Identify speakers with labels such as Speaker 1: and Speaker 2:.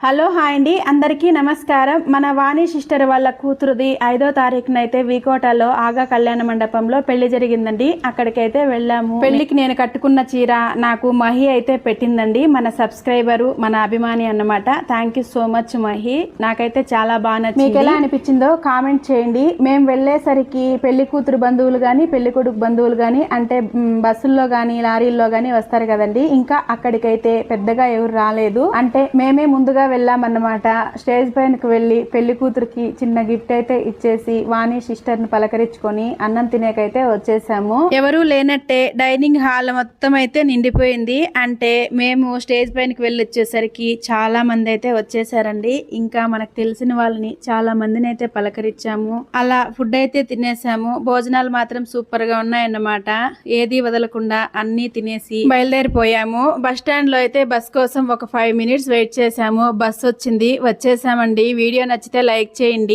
Speaker 1: Hello hi అండి, అందరికీ నమస్కారం. మన వాణి సిస్టర్ వాళ్ళ కూతురుది 5వ తారీఖున అయితే వికోటలో ఆగా కళ్యాణ మండపంలో పెళ్లి జరిగిందండి. అక్కడికైతే వెళ్ళాము. పెళ్లికి నేను కట్టుకున్న చీర నాకు మహి అయితే పెట్టిందండి. మన సబ్స్క్రైబరు, మన అభిమాని అన్నమాట. Thank you so much Mahi. నాకైతే చాలా బాగా నచ్చింది. మీకు ఎలా అనిపించిందో కామెంట్ చేయండి. మేము వెళ్ళేసరికి పెళ్లి కూతురు బంధువులు గాని పెళ్లి కొడుకు బంధువులు గాని అంటే బస్సుల్లో గాని లారీల్లో గాని వస్తారు కదండి. ఇంకా అక్కడికైతే పెద్దగా ఎవరు రాలేదు. అంటే మేమే ముందుగా వెళ్ళామన్నమాట. స్టేజ్ పైనకి వెళ్ళి పెళ్లి కూతురికి చిన్న గిఫ్ట్ అయితే ఇచ్చేసి వాణి సిస్టర్ ని పలకరించుకొని అన్నం తినేకైతే వచ్చేసాము. ఎవరు లేనట్టే డైనింగ్ హాల్ మొత్తం అయితే నిండిపోయింది. అంటే మేము స్టేజ్ పైనకి వెళ్ళి వచ్చేసరికి చాలా మంది అయితే వచ్చేసారండి. ఇంకా మనకు తెలిసిన వాళ్ళని చాలా మందిని అయితే పలకరించాము. అలా ఫుడ్ అయితే తినేసాము. భోజనాలు మాత్రం సూపర్ గా ఉన్నాయన్నమాట. ఏది వదలకుండా అన్ని తినేసి బయలుదేరిపోయాము. బస్ స్టాండ్ లో అయితే బస్ కోసం ఒక 5 minutes వెయిట్ చేసాము. బస్ వచ్చింది, వచ్చేసామండి. వీడియో నచ్చితే లైక్ చేయండి.